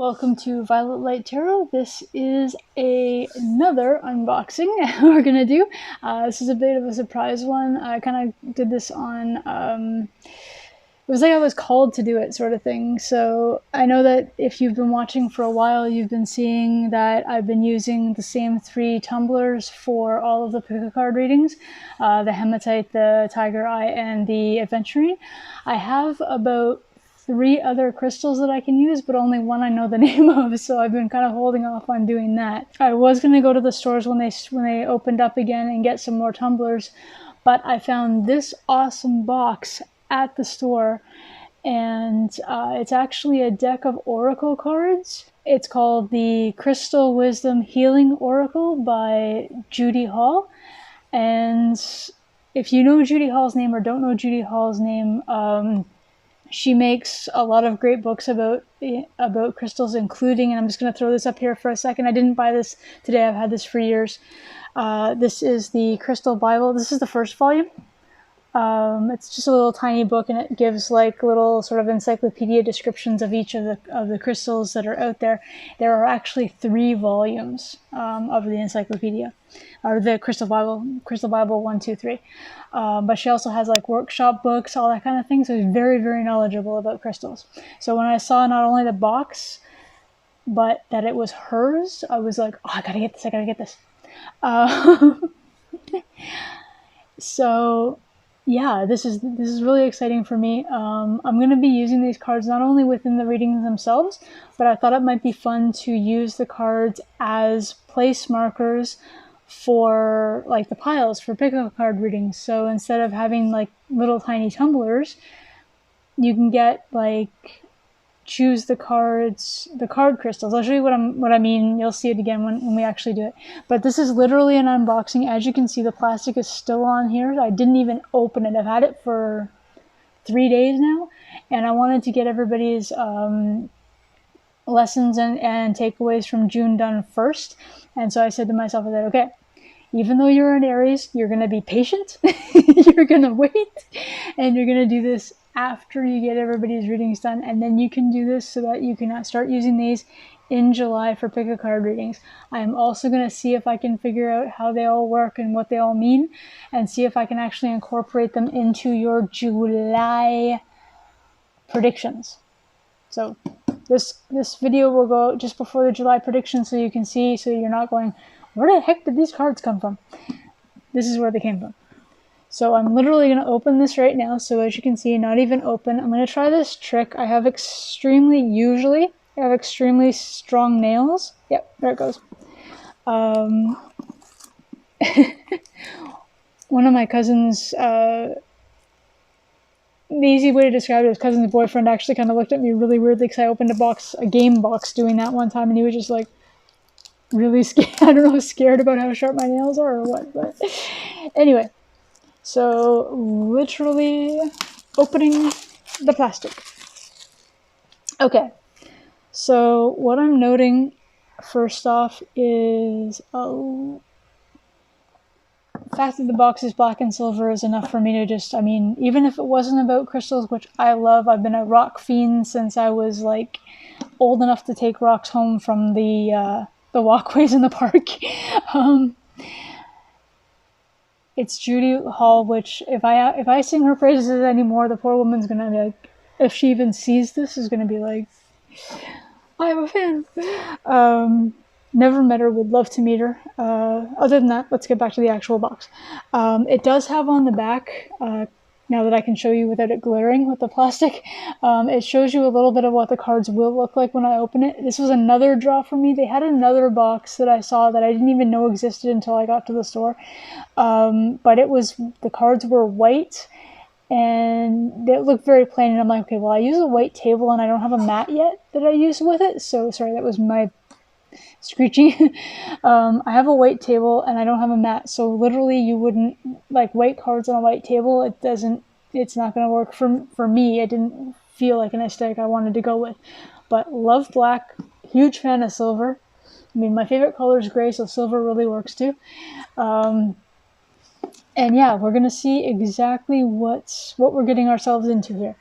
Welcome to Violet Light Tarot. This is another unboxing we're going to do. This is a bit of a surprise one. I kind of did this on, it was like I was called to do it sort of thing. So I know that if you've been watching for a while, you've been seeing that I've been using the same three tumblers for all of the pick a card readings. The Hematite, the Tiger Eye, and the Aventurine. I have about 3 other crystals that I can use, but only one I know the name of, so I've been kind of holding off on doing that. I was going to go to the stores when they opened up again and get some more tumblers, but I found this awesome box at the store, and it's actually a deck of oracle cards. It's called the Crystal Wisdom Healing Oracle by Judy Hall, and if you know Judy Hall's name or don't know Judy Hall's name, she makes a lot of great books about crystals, including, and I'm just going to throw this up here for a second. I didn't buy this today. I've had this for years. This is the Crystal Bible. This is the first volume. It's just a little tiny book, and it gives like little sort of encyclopedia descriptions of each of the crystals that are out there. There are actually 3 volumes of the encyclopedia, or the Crystal Bible 1, 2, 3. But she also has like workshop books, all that kind of thing. So she's very, very knowledgeable about crystals. So when I saw not only the box, but that it was hers, I was like, oh, I gotta get this. So yeah, this is really exciting for me. I'm going to be using these cards not only within the readings themselves, but I thought it might be fun to use the cards as place markers for like the piles for pick-a card readings. So instead of having like little tiny tumblers, you can get like choose the card crystals. I'll show you what I mean. You'll see it again when we actually do it. But this is literally an unboxing. As you can see, the plastic is still on here. I didn't even open it. I've had it for 3 days now, and I wanted to get everybody's lessons and takeaways from June done first. And so I said to myself, I said, okay, even though you're an Aries, you're going to be patient. You're going to wait, and you're going to do this after you get everybody's readings done, and then you can do this so that you can start using these in July for pick a card readings. I am also going to see if I can figure out how they all work and what they all mean, and see if I can actually incorporate them into your July predictions. So this video will go just before the July predictions, so you can see, so you're not going, where the heck did these cards come from? This is where they came from. So I'm literally going to open this right now. So as you can see, not even open. I'm going to try this trick. I have extremely strong nails. Yep, there it goes. One of my cousins, the easy way to describe it is cousin's boyfriend actually kind of looked at me really weirdly because I opened a game box doing that one time, and he was just like really scared. I don't know, scared about how sharp my nails are or what, but anyway. So literally opening the plastic. Okay, so what I'm noting first off is the fact that the box is black and silver is enough for me to just, I mean, even if it wasn't about crystals, which I love, I've been a rock fiend since I was like old enough to take rocks home from the walkways in the park. It's Judy Hall, which if I sing her praises anymore, the poor woman's gonna be like, if she even sees this, is gonna be like, I'm a fan. Never met her, would love to meet her. Other than that, let's get back to the actual box. It does have on the back, now that I can show you without it glaring with the plastic, it shows you a little bit of what the cards will look like when I open it. This was another draw for me. They had another box that I saw that I didn't even know existed until I got to the store. But the cards were white, and it looked very plain, and I'm like, okay, well, I use a white table, and I don't have a mat yet that I use with it, so sorry, that was my screeching. I have a white table and I don't have a mat, so literally you wouldn't, like, white cards on a white table, it's not going to work for me. It didn't feel like an aesthetic I wanted to go with. But love black, huge fan of silver. I mean, my favorite color is gray, so silver really works too. And yeah, we're going to see exactly what we're getting ourselves into here.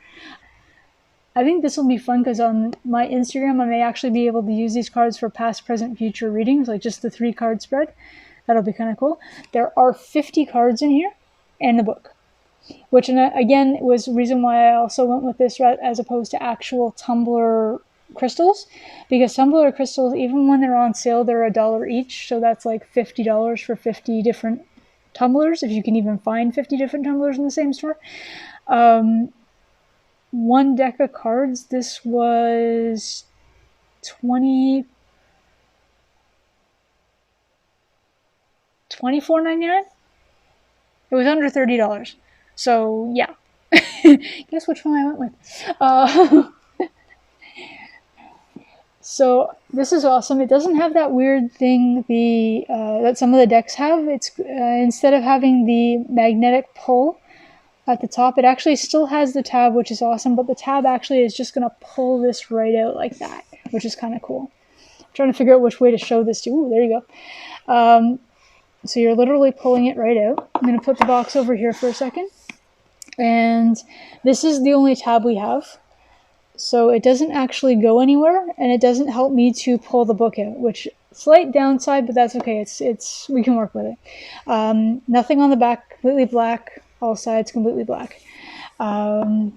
I think this will be fun because on my Instagram, I may actually be able to use these cards for past, present, future readings, like just the 3 card spread. That'll be kind of cool. There are 50 cards in here and the book, which again was the reason why I also went with this as opposed to actual tumbler crystals, because tumbler crystals, even when they're on sale, they're $1 each. So that's like $50 for 50 different tumblers, if you can even find 50 different tumblers in the same store. One deck of cards, this was $24.99. It was under $30. So yeah. Guess which one I went with. So this is awesome. It doesn't have that weird thing that some of the decks have. It's instead of having the magnetic pull at the top, it actually still has the tab, which is awesome, but the tab actually is just going to pull this right out like that, which is kind of cool. I'm trying to figure out which way to show this to. Ooh, there you go. So you're literally pulling it right out. I'm going to put the box over here for a second. And this is the only tab we have. So it doesn't actually go anywhere, and it doesn't help me to pull the book out, which slight downside, but that's okay. We can work with it. Nothing on the back, completely black. All sides completely black. As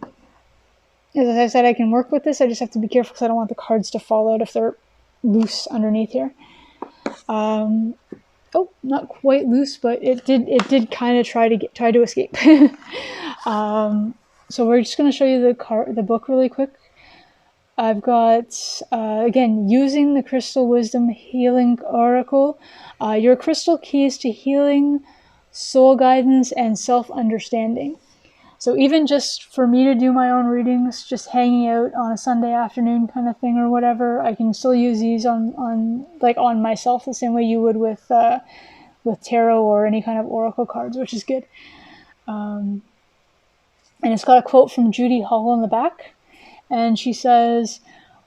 I said, I can work with this. I just have to be careful because I don't want the cards to fall out if they're loose underneath here. Oh, not quite loose, but it did kind of try to escape. So we're just going to show you the book really quick. I've got, again, using the Crystal Wisdom Healing Oracle. Your crystal keys to healing, soul guidance, and self-understanding. So even just for me to do my own readings, just hanging out on a Sunday afternoon kind of thing or whatever, I can still use these on myself the same way you would with tarot or any kind of oracle cards, which is good. And it's got a quote from Judy Hall on the back. And she says,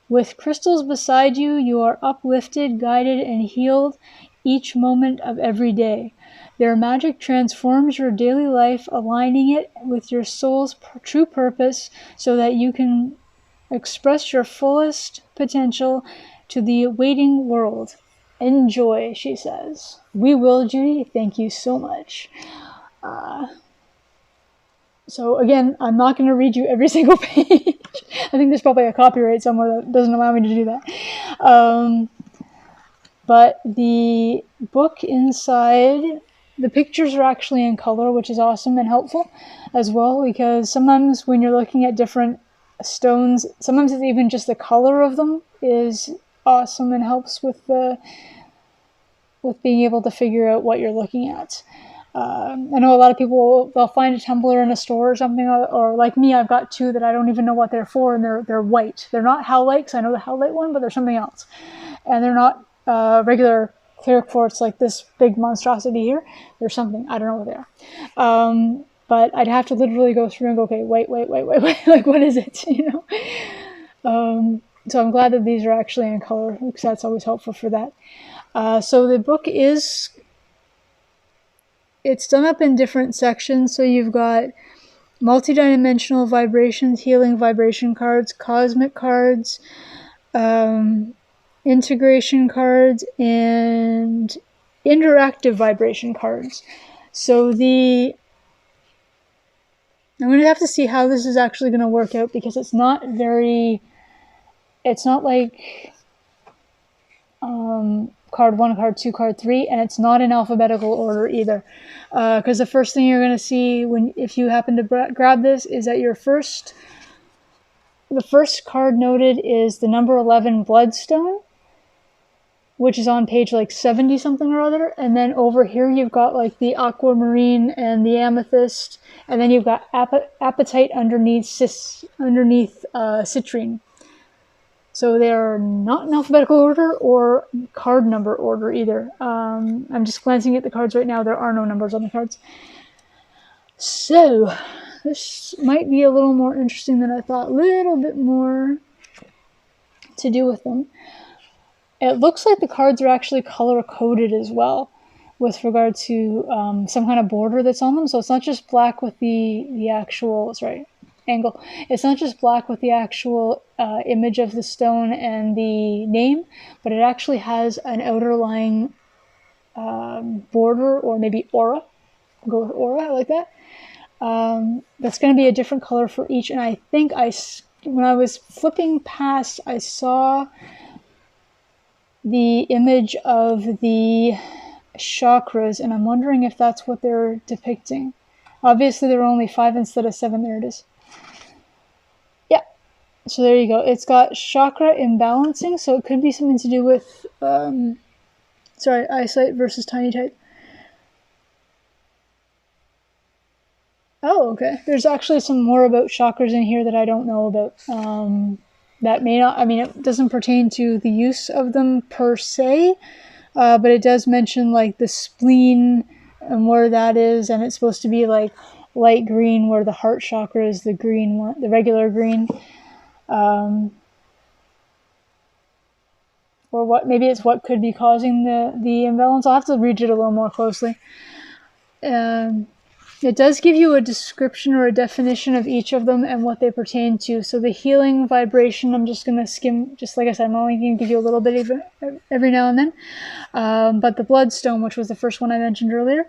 "With crystals beside you, you are uplifted, guided, and healed each moment of every day. Their magic transforms your daily life, aligning it with your soul's true purpose so that you can express your fullest potential to the waiting world. Enjoy," she says. We will, Judy. Thank you so much. So again, I'm not going to read you every single page. I think there's probably a copyright somewhere that doesn't allow me to do that. But the book inside, the pictures are actually in color, which is awesome and helpful as well, because sometimes when you're looking at different stones, sometimes it's even just the color of them is awesome and helps with being able to figure out what you're looking at. I know a lot of people, they'll find a tumbler in a store or something, or like me, I've got 2 that I don't even know what they're for, and they're white. They're not howlite, because I know the howlite one, but they're something else. And they're not regular clear quartz like this big monstrosity here. They're something, I don't know what they are. But I'd have to literally go through and go, okay, wait, like what is it, you know? So I'm glad that these are actually in color, because that's always helpful for that. So the book it's done up in different sections. So you've got multidimensional vibrations, healing vibration cards, cosmic cards, integration cards, and interactive vibration cards. So I'm going to have to see how this is actually going to work out, because it's not like card 1, card 2, card 3, and it's not in alphabetical order either. Because the first thing you're going to see if you happen to grab this is that the first card noted is the number 11 Bloodstone, which is on page like 70 something or other. And then over here you've got like the aquamarine and the amethyst, and then you've got apatite underneath citrine. So they're not in alphabetical order or card number order either. I'm just glancing at the cards right now. There are no numbers on the cards. So this might be a little more interesting than I thought. A little bit more to do with them. It looks like the cards are actually color-coded as well with regard to some kind of border that's on them. So it's not just black with the actual, that's right. angle. It's not just black with the actual image of the stone and the name, but it actually has an outerlying border, or maybe aura. I'll go with aura, I like that. That's going to be a different color for each, and I think when I was flipping past, I saw the image of the chakras, and I'm wondering if that's what they're depicting. Obviously, there are only 5 instead of 7. There it is. Yeah. So there you go. It's got chakra imbalancing, so it could be something to do with, eyesight versus tiny type. Oh, okay. There's actually some more about chakras in here that I don't know about. That may not, it doesn't pertain to the use of them per se, but it does mention like the spleen and where that is, and it's supposed to be like light green, where the heart chakra is the green one, the regular green. Or what, maybe it's what could be causing the imbalance. I'll have to read it a little more closely. It does give you a description or a definition of each of them and what they pertain to. So the healing vibration, I'm just going to skim, just like I said, I'm only going to give you a little bit every now and then. But the bloodstone, which was the first one I mentioned earlier,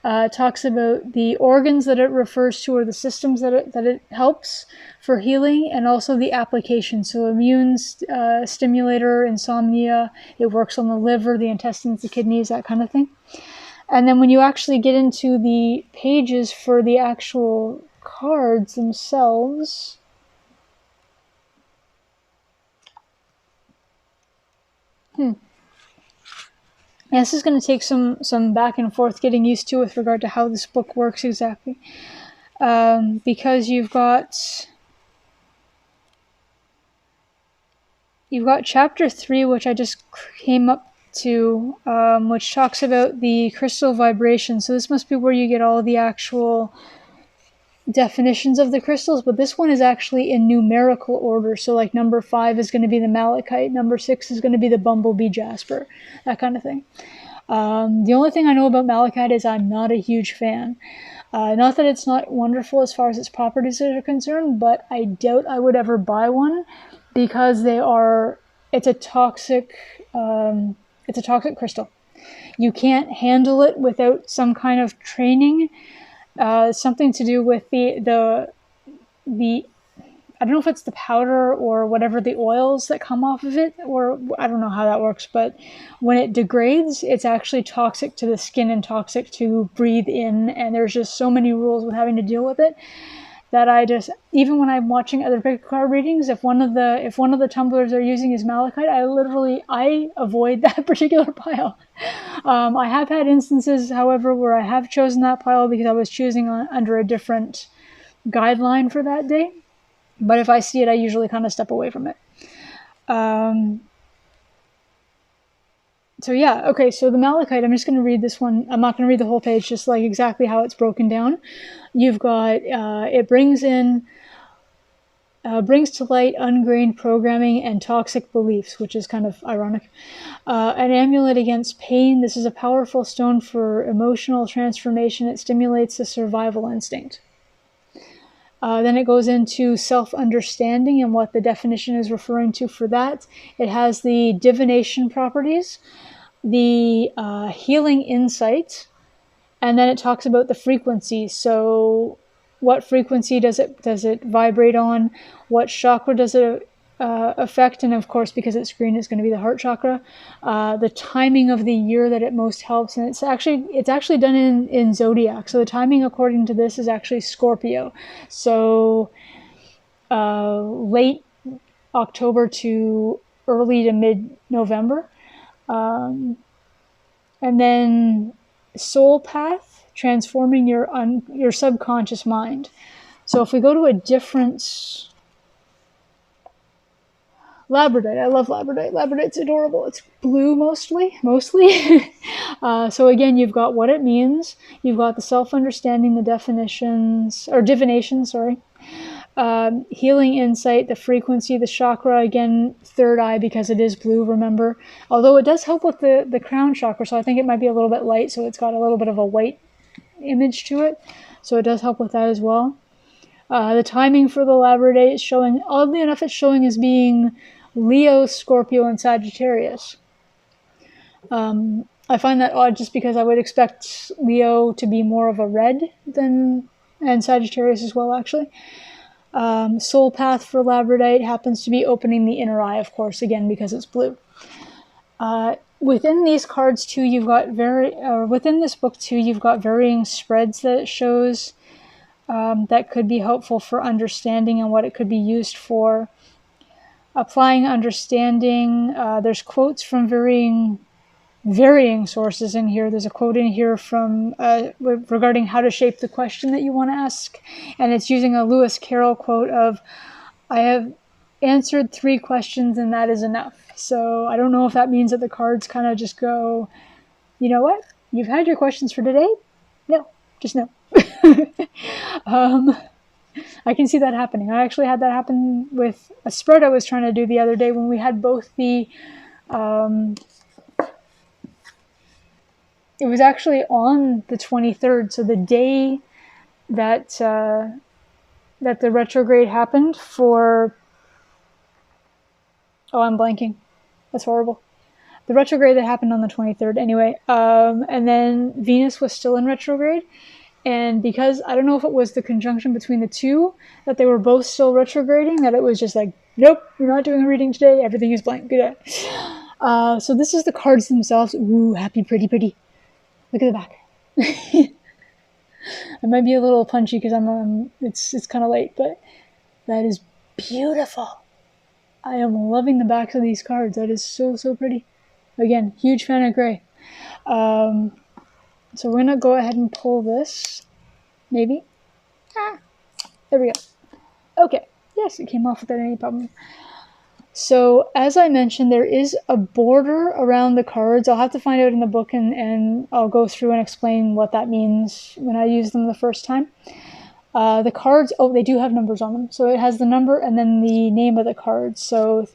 talks about the organs that it refers to, or the systems that it helps for healing, and also the application. So immune stimulator, insomnia, it works on the liver, the intestines, the kidneys, that kind of thing. And then when you actually get into the pages for the actual cards themselves, yeah, this is going to take some back and forth getting used to with regard to how this book works exactly. Because you've got chapter 3, which I just came up to, which talks about the crystal vibration. So this must be where you get all the actual definitions of the crystals, but this one is actually in numerical order. So like number 5 is going to be the malachite, number 6 is going to be the bumblebee jasper, that kind of thing. The only thing I know about malachite is I'm not a huge fan. Not that it's not wonderful as far as its properties are concerned, but I doubt I would ever buy one, because it's a toxic crystal. You can't handle it without some kind of training. Something to do with the I don't know if it's the powder or whatever, the oils that come off of it, or I don't know how that works, but when it degrades, it's actually toxic to the skin and toxic to breathe in, and there's just so many rules with having to deal with it that even when I'm watching other pick card readings, if one of the tumblers they're using is malachite, I avoid that particular pile. I have had instances, however, where I have chosen that pile because I was choosing under a different guideline for that day. But if I see it, I usually kind of step away from it. So yeah, okay, so the malachite, I'm just going to read this one. I'm not going to read the whole page, just like exactly how it's broken down. You've got, it brings to light ungrained programming and toxic beliefs, which is kind of ironic. An amulet against pain. This is a powerful stone for emotional transformation. It stimulates the survival instinct. Then it goes into self-understanding and what the definition is referring to for that. It has the divination properties, the healing insight, and then it talks about the frequency. So what frequency does it vibrate on? What chakra does it affect? And of course, because it's green, it's going to be the heart chakra. The timing of the year that it most helps, and it's actually done in zodiac. So the timing, according to this, is actually Scorpio. So late October to early to mid-November. And then soul path, transforming your subconscious mind. So if we go to a different labradorite, I love labradorite. Labradorite's adorable. It's blue mostly. So again, you've got what it means. You've got the self-understanding, the definitions, or divination, sorry. Healing insight, the frequency, the chakra, again, third eye because it is blue, remember. Although it does help with the crown chakra, so I think it might be a little bit light, so it's got a little bit of a white image to it. So it does help with that as well. The timing for the labradate is showing, oddly enough, it's showing as being Leo, Scorpio, and Sagittarius. I find that odd just because I would expect Leo to be more of a red and Sagittarius as well, actually. Soul path for labradate happens to be opening the inner eye, of course, again, because it's blue. Within these cards too, you've got within this book too, you've got varying spreads that it shows that could be helpful for understanding and what it could be used for. Applying understanding. There's quotes from varying sources in here. There's a quote in here from regarding how to shape the question that you want to ask, and it's using a Lewis Carroll quote of, "I have answered 3 questions and that is enough." So I don't know if that means that the cards kind of just go, you know what? You've had your questions for today? No, just no. I can see that happening. I actually had that happen with a spread I was trying to do the other day when we had both the, it was actually on the 23rd, so the day that that the retrograde happened for, oh, I'm blanking. That's horrible. The retrograde that happened on the 23rd anyway. And then Venus was still in retrograde. And because I don't know if it was the conjunction between the two, that they were both still retrograding, that it was just like, nope, we're not doing a reading today. Everything is blank. Good. So this is the cards themselves. Ooh, happy, pretty, pretty. Look at the back. I might be a little punchy because it's kind of late, but that is beautiful. I am loving the backs of these cards. That is so, so pretty. Again, huge fan of gray. So we're going to go ahead and pull this. Maybe. There we go. Okay. Yes, it came off without any problem. So, as I mentioned, there is a border around the cards. I'll have to find out in the book, and I'll go through and explain what that means when I use them the first time. The cards, they do have numbers on them. So it has the number and then the name of the cards. So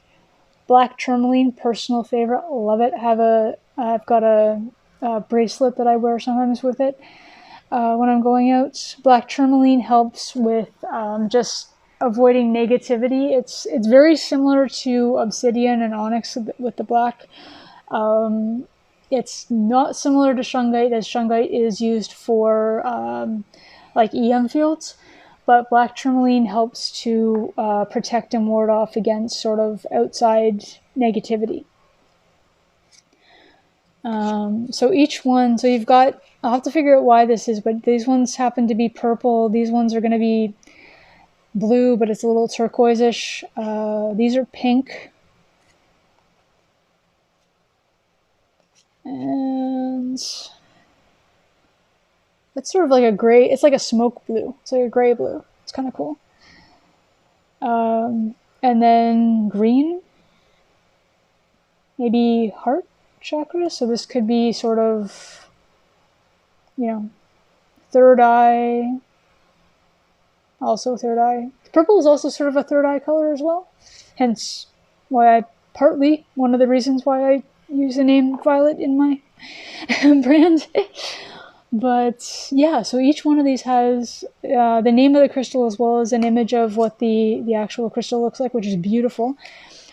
black tourmaline, personal favorite, love it. I've got a bracelet that I wear sometimes with it when I'm going out. Black tourmaline helps with just avoiding negativity. It's very similar to obsidian and onyx with the black. It's not similar to shungite, as shungite is used for like EM fields, but black tourmaline helps to protect and ward off against sort of outside negativity. So each one, so you've got, I'll have to figure out why this is, but these ones happen to be purple. These ones are going to be blue, but it's a little turquoise-ish. These are pink. And it's sort of like a gray, it's like a smoke blue. It's like a gray blue. It's kind of cool. And then green. Maybe heart chakra. So this could be sort of, third eye. Also third eye. Purple is also sort of a third eye color as well. Hence why one of the reasons why I use the name Violet in my brand. But yeah, so each one of these has the name of the crystal as well as an image of what the actual crystal looks like, which is beautiful.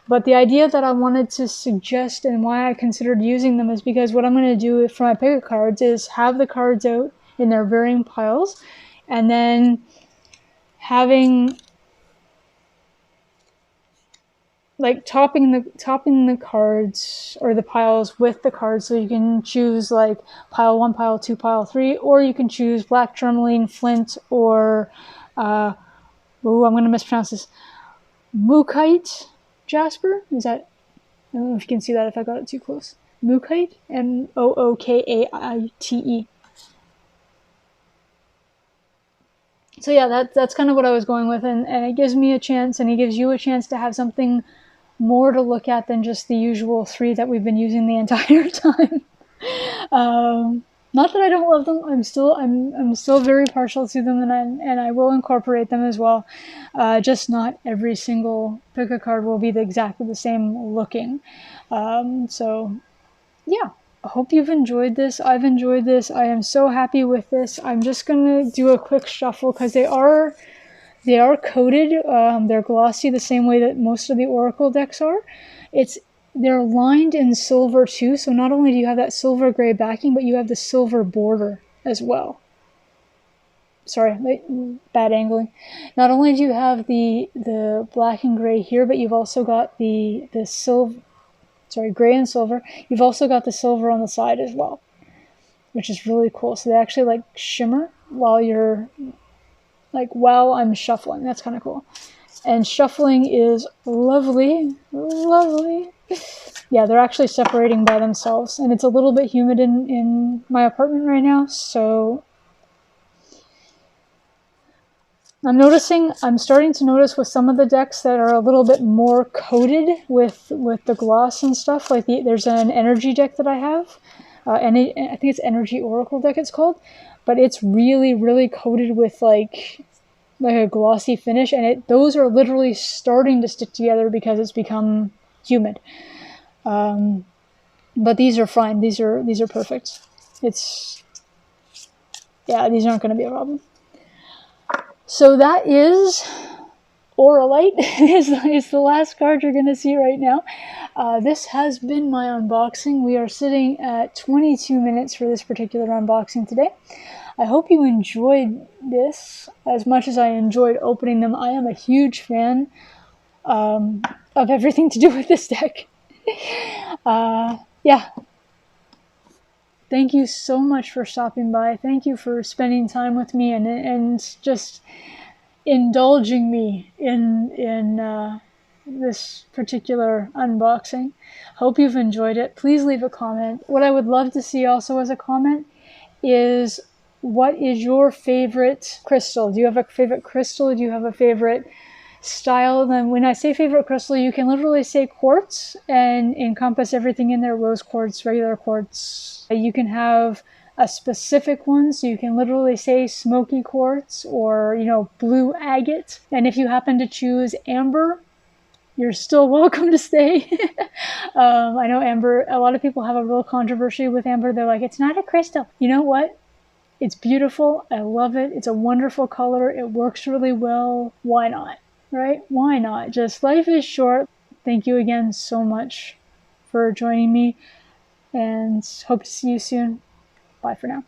But the idea that I wanted to suggest and why I considered using them is because what I'm going to do for my pick cards is have the cards out in their varying piles, and then having like topping the cards or the piles with the cards, so you can choose like pile 1, pile 2, pile 3, or you can choose black tourmaline, flint, or I'm going to mispronounce this, mookite jasper. Is that, I don't know if you can see that if I got it too close. Mookite, Mookaite. So yeah, that's kind of what I was going with, and it gives me a chance, and it gives you a chance to have something more to look at than just the usual 3 that we've been using the entire time. Not that I don't love them. I'm still very partial to them, and I will incorporate them as well. Just not every single pick a card will be exactly the same looking. So yeah. I hope you've enjoyed this. I've enjoyed this. I am so happy with this. I'm just going to do a quick shuffle because they are They are coated. They're glossy the same way that most of the Oracle decks are. They're lined in silver too, so not only do you have that silver gray backing, but you have the silver border as well. Sorry, bad angling. Not only do you have the black and gray here, but you've also got the silver, sorry, gray and silver. You've also got the silver on the side as well, which is really cool. So they actually like shimmer while I'm shuffling. That's kind of cool. And shuffling is lovely, lovely. Yeah, they're actually separating by themselves, and it's a little bit humid in my apartment right now, so I'm starting to notice with some of the decks that are a little bit more coated with the gloss and stuff. Like there's an energy deck that I have, and I think it's Energy Oracle deck it's called, but it's really, really coated with like a glossy finish, and those are literally starting to stick together because it's become humid. But these are fine. These are perfect. These aren't going to be a problem. So that is Auralite is the last card you're going to see right now. This has been my unboxing. We are sitting at 22 minutes for this particular unboxing today. I hope you enjoyed this as much as I enjoyed opening them. I am a huge fan of everything to do with this deck. Yeah. Thank you so much for stopping by. Thank you for spending time with me and just indulging me in this particular unboxing. Hope you've enjoyed it. Please leave a comment. What I would love to see also as a comment is, what is your favorite crystal? Do you have a favorite crystal? Do you have a favorite style? Then when I say favorite crystal, you can literally say quartz and encompass everything in there: rose quartz, regular quartz. You can have a specific one, so you can literally say smoky quartz or, blue agate. And if you happen to choose amber, you're still welcome to stay. I know amber, a lot of people have a real controversy with amber. They're like, it's not a crystal. You know what? It's beautiful. I love it. It's a wonderful color. It works really well. Why not? Right? Why not? Just life is short. Thank you again so much for joining me, and hope to see you soon. Bye for now.